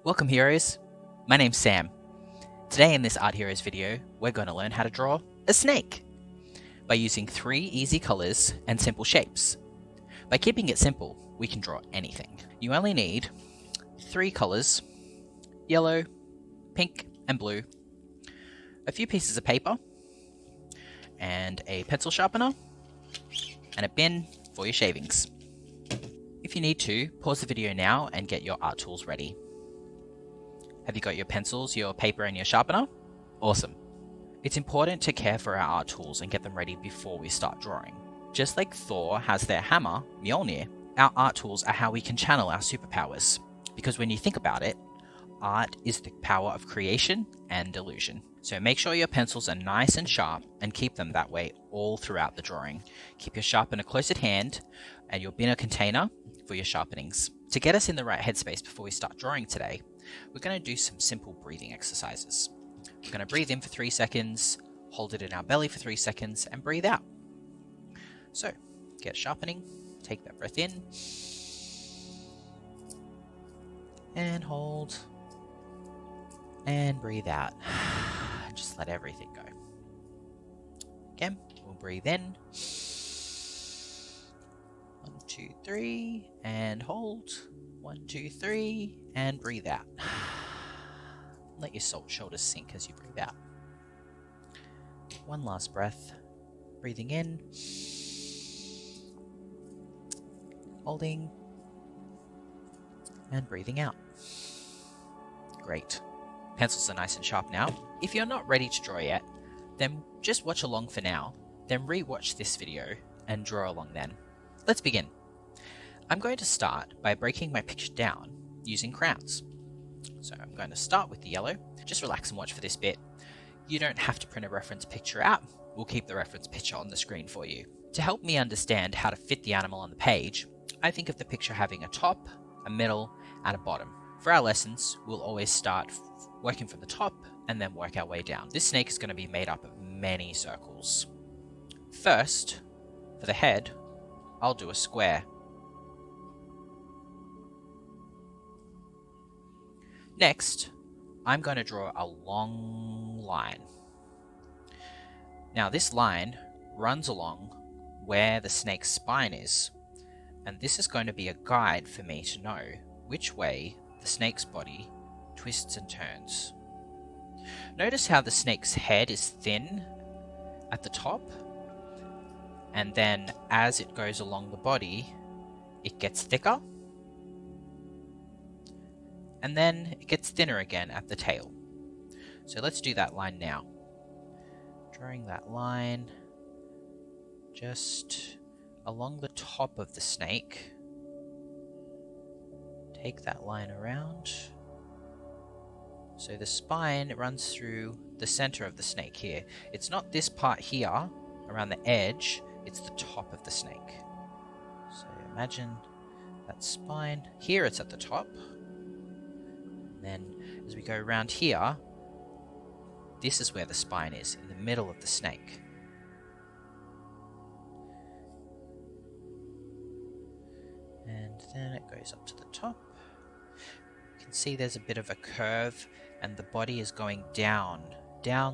Welcome heroes, my name's Sam. Today in this Art Heroes video, we're going to learn how to draw a snake by using 3 easy colours and simple shapes. By keeping it simple, we can draw anything. You only need 3 colours, yellow, pink and blue, a few pieces of paper, and a pencil sharpener, and a bin for your shavings. If you need to, pause the video now and get your art tools ready. Have you got your pencils, your paper and your sharpener? Awesome. It's important to care for our art tools and get them ready before we start drawing. Just like Thor has their hammer, Mjolnir, our art tools are how we can channel our superpowers. Because when you think about it, art is the power of creation and illusion. So make sure your pencils are nice and sharp and keep them that way all throughout the drawing. Keep your sharpener close at hand and your bin or container for your sharpenings. To get us in the right headspace before we start drawing today, we're going to do some simple breathing exercises. We're going to breathe in for 3 seconds, hold it in our belly for 3 seconds, and breathe out. So, get sharpening, take that breath in, and hold, and breathe out. Just let everything go. Again, we'll breathe in. 1, 2, 3, and hold. 1, 2, 3, and breathe out. Let your shoulders sink as you breathe out. One last breath. Breathing in. Holding. And breathing out. Great. Pencils are nice and sharp now. If you're not ready to draw yet, then just watch along for now, then re-watch this video and draw along then. Let's begin. I'm going to start by breaking my picture down using crowns. So I'm going to start with the yellow. Just relax and watch for this bit. You don't have to print a reference picture out. We'll keep the reference picture on the screen for you. To help me understand how to fit the animal on the page, I think of the picture having a top, a middle, and a bottom. For our lessons, we'll always start working from the top and then work our way down. This snake is going to be made up of many circles. First, for the head, I'll do a square. Next, I'm going to draw a long line. Now this line runs along where the snake's spine is, and this is going to be a guide for me to know which way the snake's body twists and turns. Notice how the snake's head is thin at the top, and then as it goes along the body, it gets thicker, and then it gets thinner again at the tail. So let's do that line now. Drawing that line just along the top of the snake. Take that line around. So the spine runs through the center of the snake here. It's not this part here around the edge, it's the top of the snake. So imagine that spine. Here it's at the top. Then as we go around here, this is where the spine is, in the middle of the snake. And then it goes up to the top. You can see there's a bit of a curve and the body is going down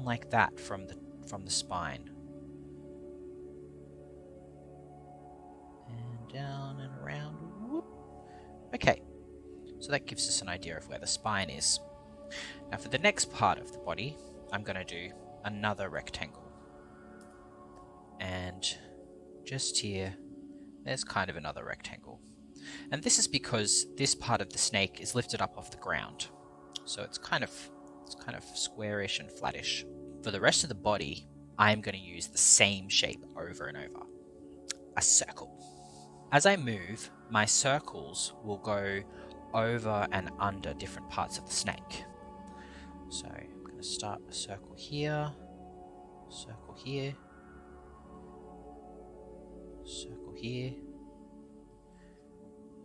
like that from the spine. And down and around. Whoop. Okay. So that gives us an idea of where the spine is. Now for the next part of the body, I'm going to do another rectangle. And just here, there's kind of another rectangle. And this is because this part of the snake is lifted up off the ground. So it's kind of squarish and flattish. For the rest of the body, I'm going to use the same shape over and over. A circle. As I move, my circles will go over and under different parts of the snake. So I'm going to start a circle here, circle here, circle here.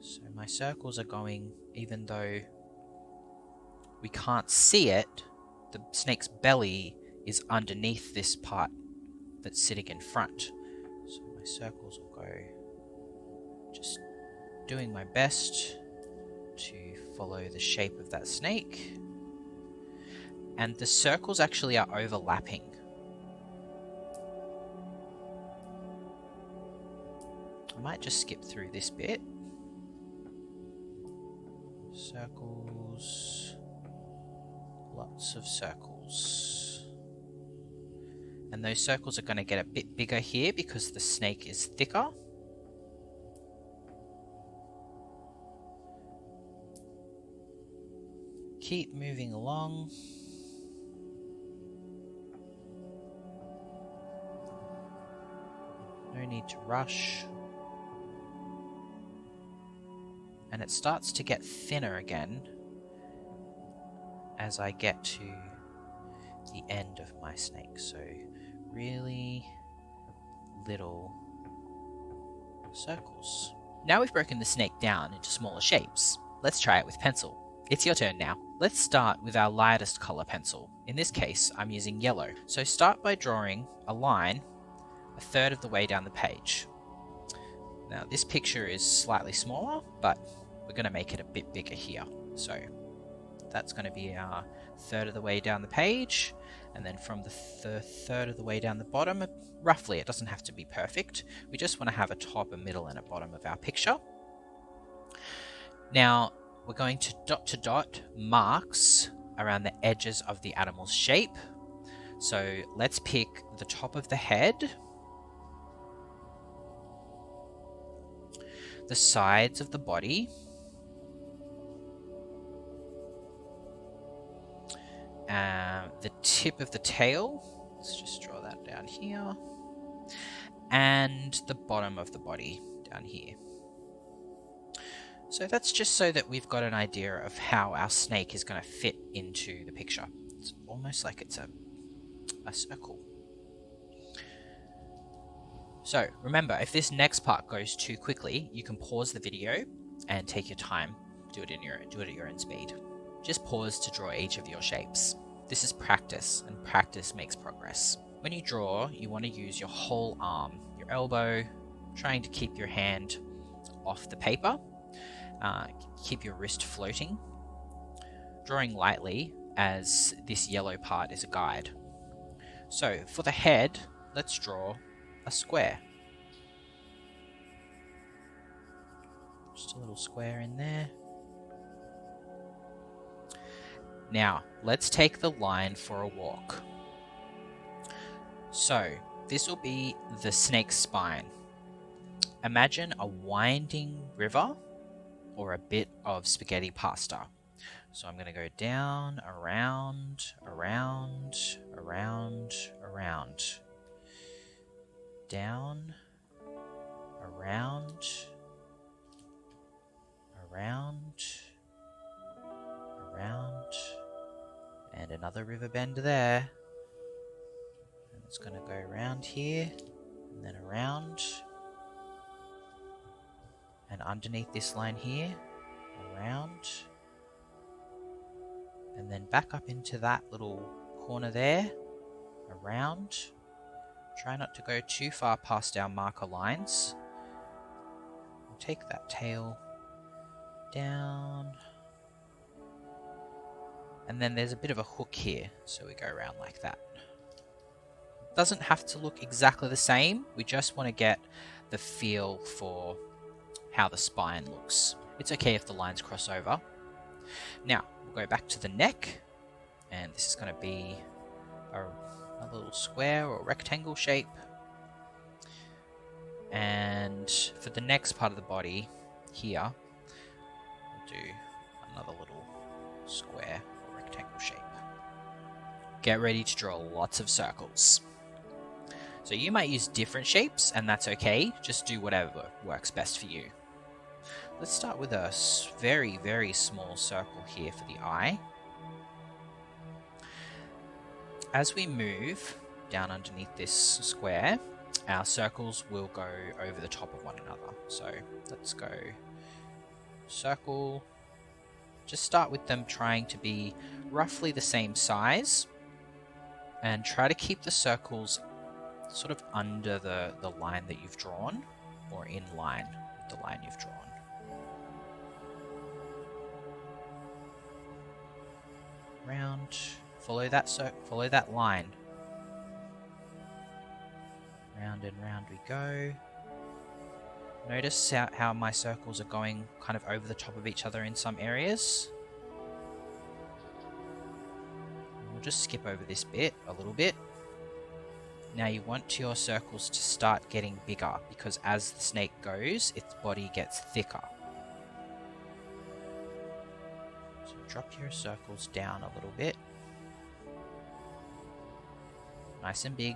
So my circles are going, even though we can't see it, the snake's belly is underneath this part that's sitting in front. So my circles will go, just doing my best to follow the shape of that snake. And the circles actually are overlapping. I might just skip through this bit. Circles. Lots of circles. And those circles are going to get a bit bigger here because the snake is thicker. Keep moving along. No need to rush. And it starts to get thinner again as I get to the end of my snake. So really little circles. Now we've broken the snake down into smaller shapes. Let's try it with pencil. It's your turn now. Let's start with our lightest color pencil. In this case, I'm using yellow. So start by drawing a line a third of the way down the page. Now this picture is slightly smaller, but we're going to make it a bit bigger here. So that's going to be our third of the way down the page, and then from the third of the way down the bottom, roughly, it doesn't have to be perfect. We just want to have a top, a middle, and a bottom of our picture. Now we're going to dot marks around the edges of the animal's shape. So let's pick the top of the head, the sides of the body, the tip of the tail, let's just draw that down here, and the bottom of the body down here. So that's just so that we've got an idea of how our snake is going to fit into the picture. It's almost like it's a circle. So remember, if this next part goes too quickly, you can pause the video and take your time. Do it at your own speed. Just pause to draw each of your shapes. This is practice, and practice makes progress. When you draw, you want to use your whole arm, your elbow, trying to keep your hand off the paper. Keep your wrist floating. Drawing lightly, as this yellow part is a guide. So for the head, let's draw a square. Just a little square in there. Now, let's take the line for a walk. So, this will be the snake's spine. Imagine a winding river or a bit of spaghetti pasta. So I'm going to go down, around, around, around, around. Down, around, around, around, and another river bend there. And it's going to go around here, and then around, and underneath this line here, around, and then back up into that little corner there, around. Try not to go too far past our marker lines. We'll take that tail down. And then there's a bit of a hook here, so we go around like that. Doesn't have to look exactly the same, we just want to get the feel for how the spine looks. It's okay if the lines cross over. Now, we'll go back to the neck, and this is going to be a little square or rectangle shape. And for the next part of the body here, we'll do another little square or rectangle shape. Get ready to draw lots of circles. So you might use different shapes, and that's okay. Just do whatever works best for you. Let's start with a very, very small circle here for the eye. As we move down underneath this square, our circles will go over the top of one another. So let's go circle. Just start with them trying to be roughly the same size, and try to keep the circles sort of under the line that you've drawn, or in line with the line you've drawn. round. Follow that line. Round and round we go. Notice how my circles are going kind of over the top of each other in some areas. We'll just skip over this bit a little bit. Now you want your circles to start getting bigger because as the snake goes, its body gets thicker. So drop your circles down a little bit. Nice and big.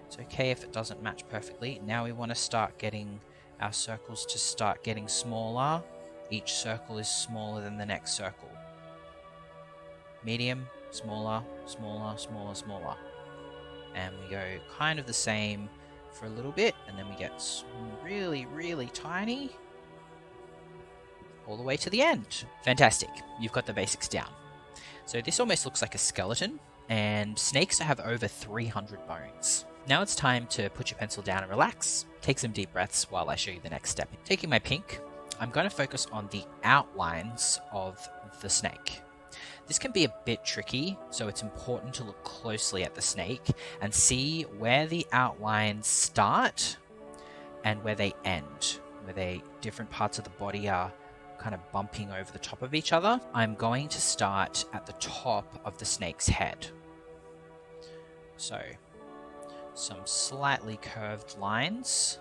It's okay if it doesn't match perfectly. Now we want to start getting our circles to start getting smaller. Each circle is smaller than the next circle. Medium, smaller, smaller, smaller, smaller. And we go kind of the same for a little bit, and then we get really, really tiny all the way to the end. Fantastic. You've got the basics down. So this almost looks like a skeleton, and snakes have over 300 bones. Now it's time to put your pencil down and relax. Take some deep breaths while I show you the next step. Taking my pink, I'm going to focus on the outlines of the snake. This can be a bit tricky, so it's important to look closely at the snake and see where the outlines start and where they end, where different parts of the body are kind of bumping over the top of each other. I'm going to start at the top of the snake's head. So, some slightly curved lines.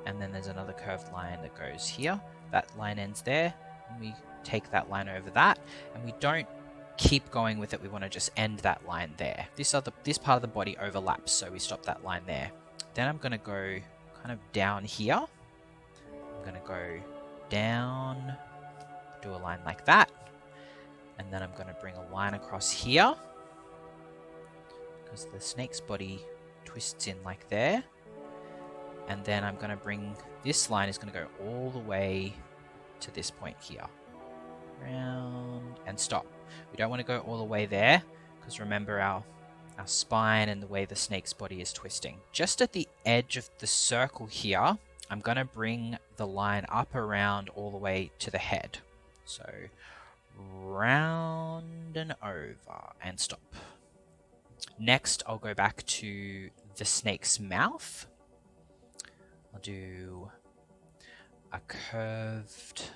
And then there's another curved line that goes here. That line ends there, and we take that line over that, and we don't keep going with it. We want to just end that line there. This part of the body overlaps, so we stop that line there. Then I'm going to go kind of down here. I'm going to go down, do a line like that, and then I'm going to bring a line across here because the snake's body twists in like there. And then I'm going to bring, this line is going to go all the way to this point here. Round and stop. We don't want to go all the way there because remember our spine and the way the snake's body is twisting. Just at the edge of the circle here, I'm going to bring the line up around all the way to the head. So round and over and stop. Next, I'll go back to the snake's mouth. I'll do a curved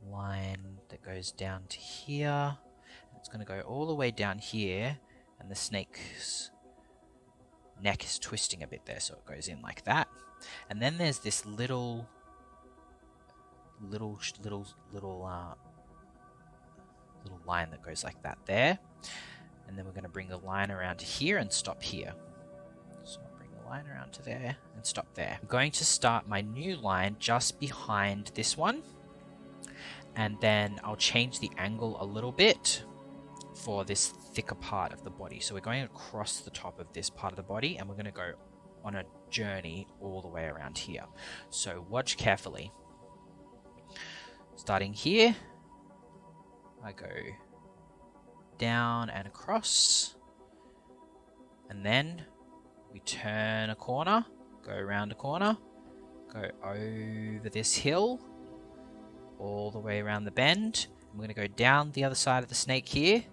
line that goes down to here. It's going to go all the way down here, and the snake's neck is twisting a bit there, so it goes in like that. And then there's this little line that goes like that there. And then we're going to bring the line around to here and stop here. So I'll bring the line around to there and stop there. I'm going to start my new line just behind this one. And then I'll change the angle a little bit for this thicker part of the body. So we're going across the top of this part of the body, and we're going to go on a journey all the way around here. So watch carefully. Starting here, I go down and across, and then we turn a corner, go around a corner, go over this hill, all the way around the bend. I'm going to go down the other side of the snake here,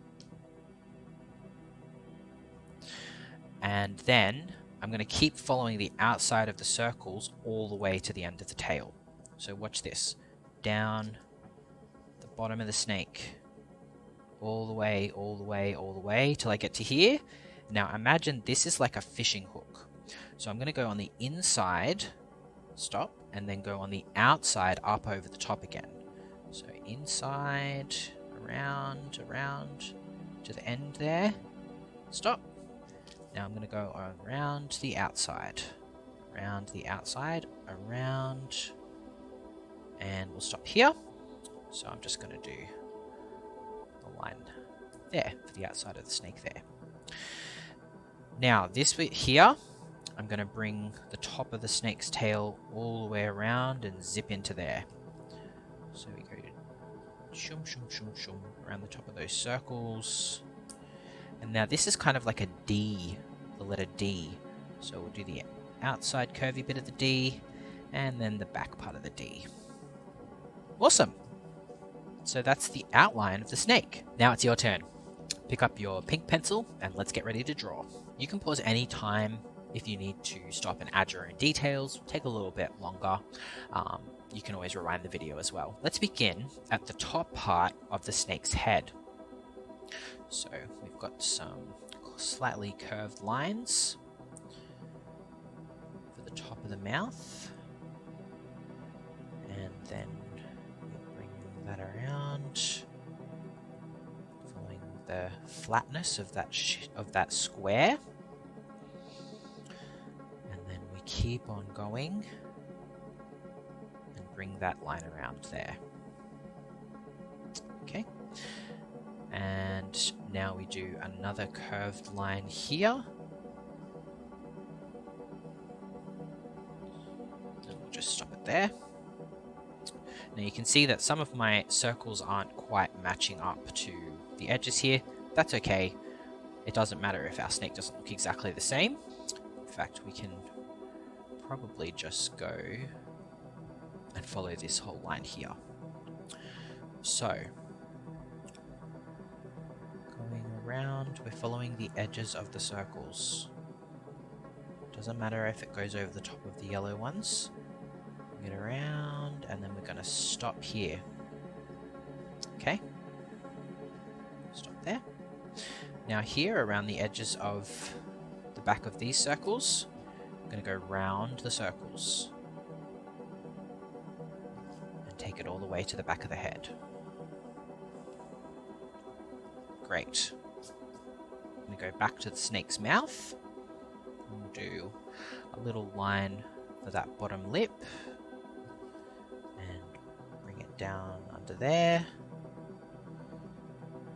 and then I'm going to keep following the outside of the circles all the way to the end of the tail. So watch this. Down the bottom of the snake, all the way, all the way, all the way, till I get to here. Now imagine this is like a fishing hook. So I'm going to go on the inside, stop, and then go on the outside up over the top again. So inside, around, around, to the end there, stop. Now I'm going to go around the outside, around the outside, around, and we'll stop here. So I'm just going to do a line there for the outside of the snake there. Now this bit here, I'm going to bring the top of the snake's tail all the way around and zip into there. So we go shum, shum, shum, shum, around the top of those circles. And now this is kind of like a D, the letter D. So we'll do the outside curvy bit of the D, and then the back part of the D. Awesome! So that's the outline of the snake. Now it's your turn. Pick up your pink pencil and let's get ready to draw. You can pause any time if you need to stop and add your own details, take a little bit longer. You can always rewind the video as well. Let's begin at the top part of the snake's head. So we've got some slightly curved lines for the top of the mouth, and then we bring that around, following the flatness of that square, and then we keep on going and bring that line around there. Okay. And now we do another curved line here. And we'll just stop it there. Now you can see that some of my circles aren't quite matching up to the edges here. That's okay. It doesn't matter if our snake doesn't look exactly the same. In fact, we can probably just go and follow this whole line here. So, going around, we're following the edges of the circles. Doesn't matter if it goes over the top of the yellow ones. Get around, and then we're going to stop here. Okay. Stop there. Now here, around the edges of the back of these circles, I'm going to go round the circles and take it all the way to the back of the head. Great. I'm going to go back to the snake's mouth. We'll do a little line for that bottom lip and bring it down under there,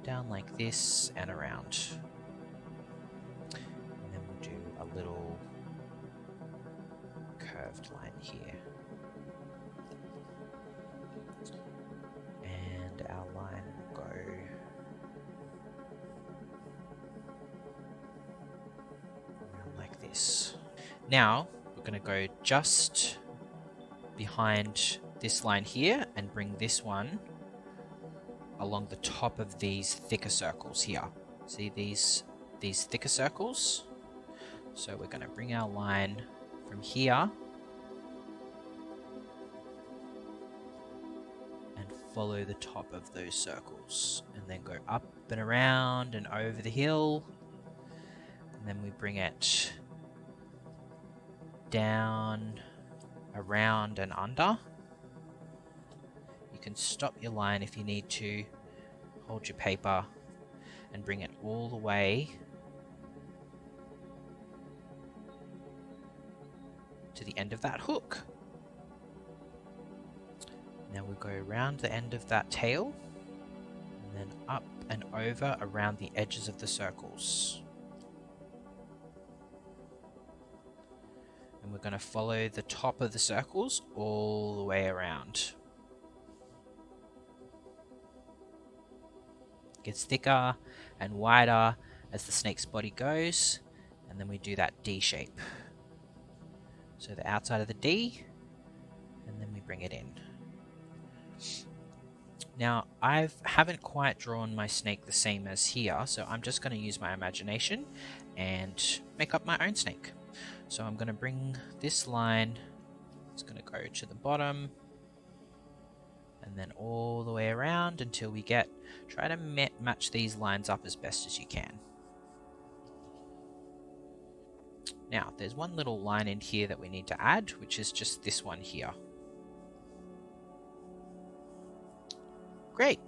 down like this and around. And then we'll do a little curved line here. And our line will go around like this. Now we're going to go just behind this line here and bring this one along the top of these thicker circles here. See these thicker circles? So we're going to bring our line from here and follow the top of those circles, and then go up and around and over the hill, and then we bring it down, around and under. You can stop your line if you need to, hold your paper and bring it all the way to the end of that hook. Now we'll go around the end of that tail and then up and over around the edges of the circles. And we're going to follow the top of the circles all the way around. It gets thicker and wider as the snake's body goes, and then we do that D shape. So the outside of the D, and then we bring it in. Now, I haven't quite drawn my snake the same as here, so I'm just going to use my imagination and make up my own snake. So I'm going to bring this line, it's going to go to the bottom, and then all the way around until we get, try to match these lines up as best as you can. Now, there's one little line in here that we need to add, which is just this one here. Great.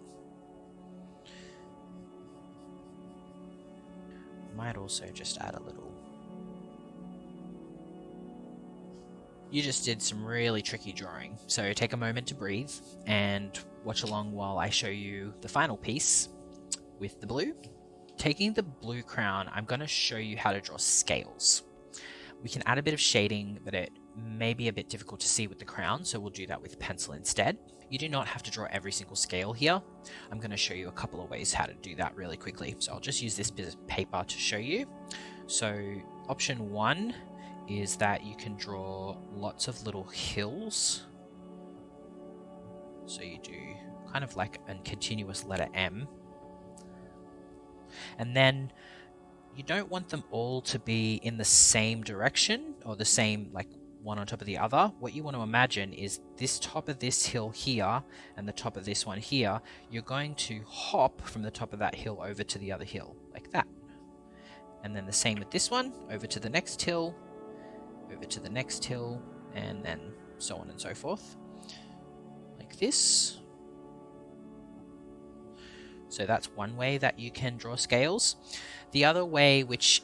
Might also just add a little. You just did some really tricky drawing, so take a moment to breathe and watch along while I show you the final piece with the blue. Taking the blue crown, I'm going to show you how to draw scales. We can add a bit of shading, but it may be a bit difficult to see with the crown, so we'll do that with pencil instead. You do not have to draw every single scale here. I'm going to show you a couple of ways how to do that really quickly. So I'll just use this bit of paper to show you. So option 1 is that you can draw lots of little hills. So you do kind of like a continuous letter M. And then you don't want them all to be in the same direction or the same, like one on top of the other. What you want to imagine is this top of this hill here and the top of this one here. You're going to hop from the top of that hill over to the other hill, like that. And then the same with this one, over to the next hill, over to the next hill, and then so on and so forth, like this. So that's one way that you can draw scales. The other way, which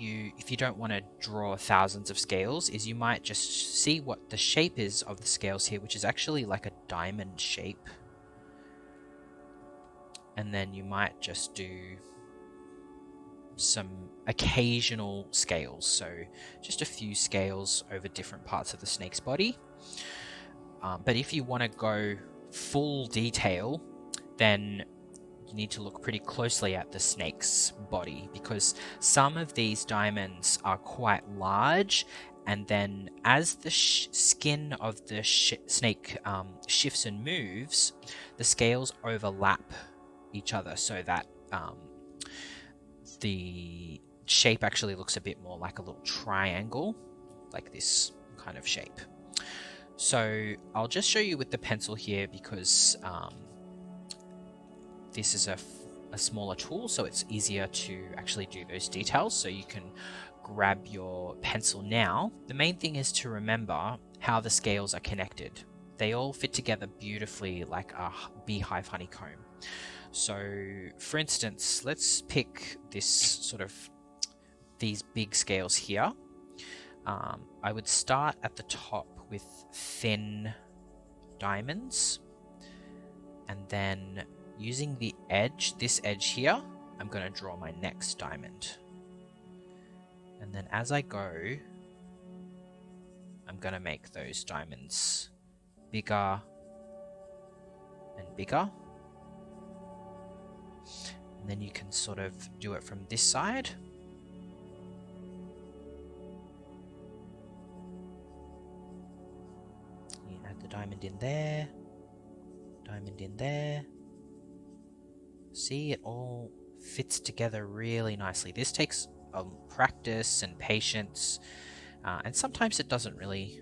if you don't want to draw thousands of scales, is you might just see what the shape is of the scales here, which is actually like a diamond shape. And then you might just do some occasional scales, so just a few scales over different parts of the snake's body. But if you want to go full detail, then you need to look pretty closely at the snake's body, because some of these diamonds are quite large, and then as the skin of the snake shifts and moves, the scales overlap each other, so that the shape actually looks a bit more like a little triangle, like this kind of shape. So I'll just show you with the pencil here, because this is a smaller tool, so it's easier to actually do those details. So you can grab your pencil now. The main thing is to remember how the scales are connected. They all fit together beautifully like a beehive honeycomb. So for instance, let's pick this sort of these big scales here. I would start at the top with thin diamonds, and then using the edge, this edge here, I'm going to draw my next diamond. And then as I go, I'm going to make those diamonds bigger and bigger. And then you can sort of do it from this side. You add the diamond in there, diamond in there. See, it all fits together really nicely. This takes practice and patience, and sometimes it doesn't really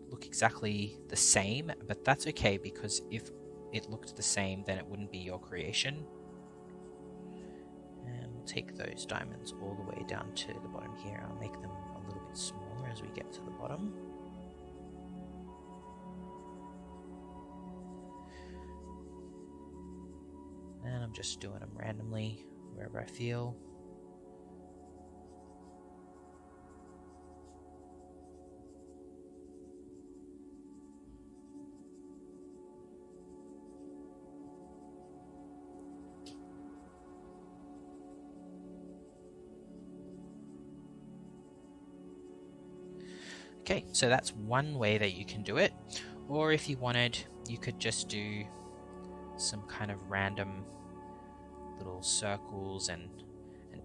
look exactly the same, but that's okay, because if it looked the same, then it wouldn't be your creation. And we'll take those diamonds all the way down to the bottom here. I'll make them a little bit smaller as we get to the bottom. And I'm just doing them randomly wherever I feel. Okay, so that's one way that you can do it. Or if you wanted, you could just do some kind of random little circles and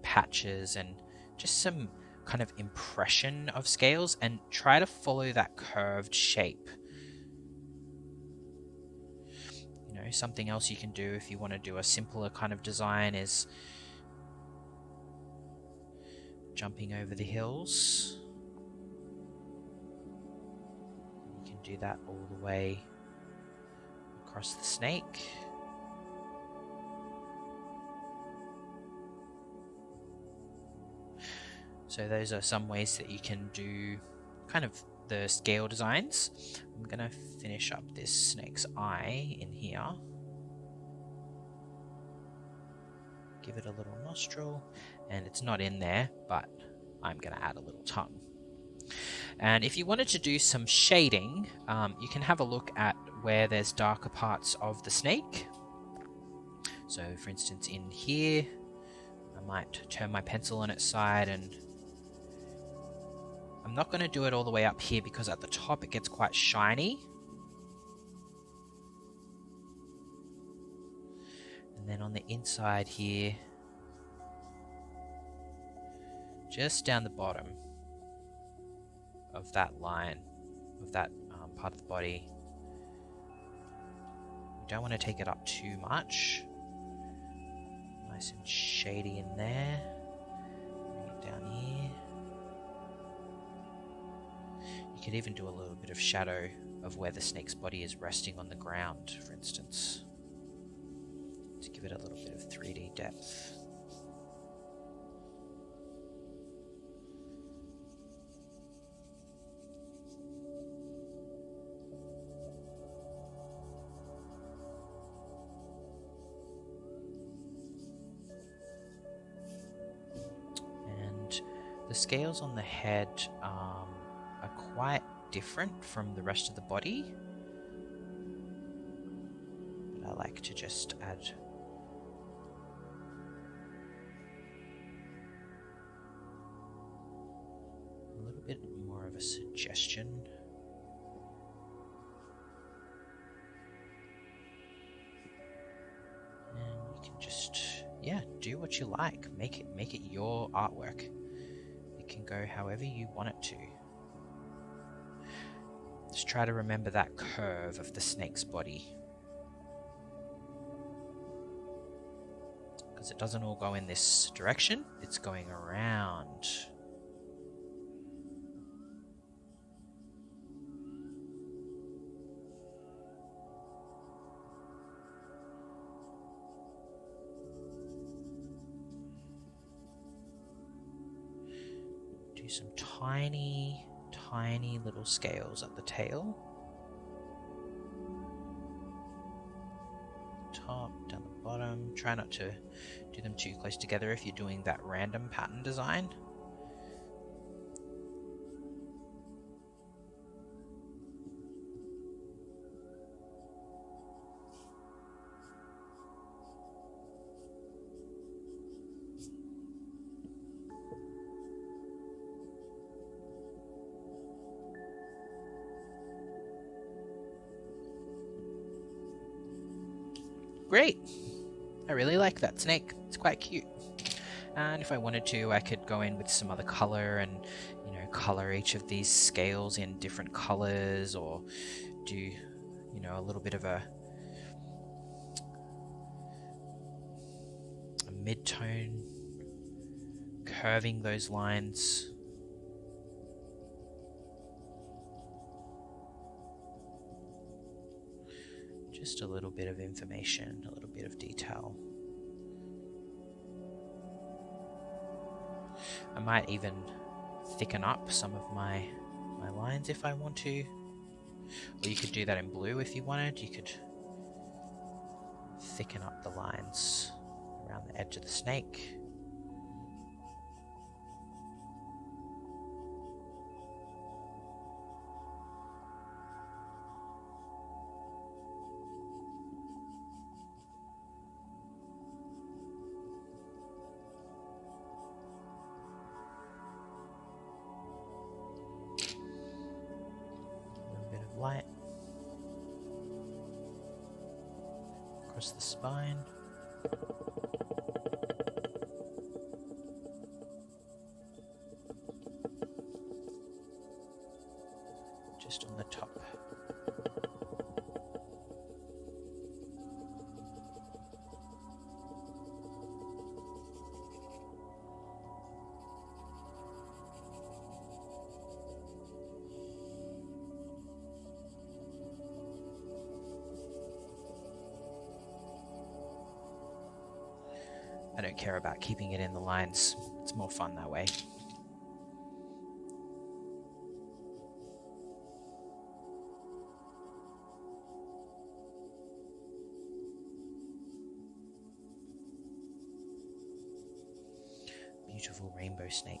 patches and just some kind of impression of scales, and try to follow that curved shape. You know, something else you can do if you want to do a simpler kind of design is jumping over the hills. You can do that all the way across the snake. So those are some ways that you can do kind of the scale designs. I'm going to finish up this snake's eye in here. Give it a little nostril, and it's not in there, but I'm going to add a little tongue. And if you wanted to do some shading, you can have a look at where there's darker parts of the snake. So for instance, in here, I might turn my pencil on its side and I'm not going to do it all the way up here because at the top it gets quite shiny. And then on the inside here, just down the bottom of that line, of that part of the body, you don't want to take it up too much. Nice and shady in there. Bring it down here. You could even do a little bit of shadow of where the snake's body is resting on the ground, for instance, to give it a little bit of 3D depth. The scales on the head are quite different from the rest of the body, but I like to just add a little bit more of a suggestion. And you can just, do what you like. Make it your artwork. Can go however you want it to. Just try to remember that curve of the snake's body, because it doesn't all go in this direction, it's going around. Do some tiny little scales at the tail. Top, down the bottom. Try not to do them too close together if you're doing that random pattern design. Great! I really like that snake. It's quite cute. And if I wanted to, I could go in with some other color and, color each of these scales in different colors, or do, a little bit of a mid-tone, curving those lines. Just a little bit of information, a little bit of detail. I might even thicken up some of my lines if I want to. Or you could do that in blue if you wanted. You could thicken up the lines around the edge of the snake. Light across the spine. Just on the top. I don't care about keeping it in the lines. It's more fun that way. Beautiful rainbow snake.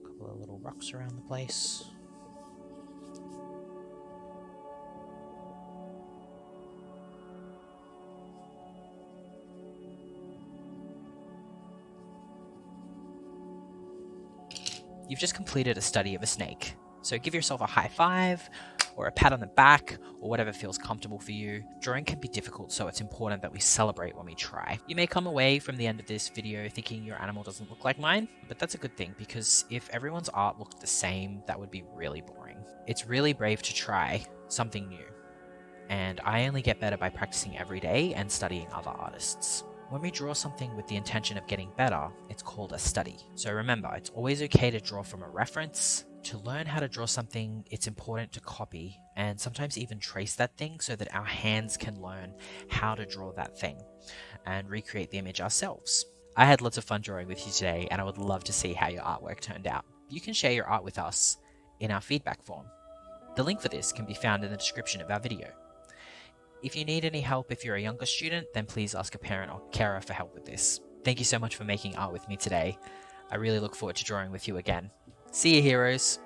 A couple of little rocks around the place. you've just completed a study of a snake. So give yourself a high five, or a pat on the back, or whatever feels comfortable for you. Drawing can be difficult, so it's important that we celebrate when we try. You may come away from the end of this video thinking your animal doesn't look like mine, but that's a good thing, because if everyone's art looked the same, that would be really boring. It's really brave to try something new, and I only get better by practicing every day and studying other artists. When we draw something with the intention of getting better, it's called a study. So remember, it's always okay to draw from a reference. To learn how to draw something, it's important to copy and sometimes even trace that thing so that our hands can learn how to draw that thing and recreate the image ourselves. I had lots of fun drawing with you today, and I would love to see how your artwork turned out. You can share your art with us in our feedback form. The link for this can be found in the description of our video. If you need any help if you're a younger student, then please ask a parent or carer for help with this. Thank you so much for making art with me today. I really look forward to drawing with you again. See you, heroes!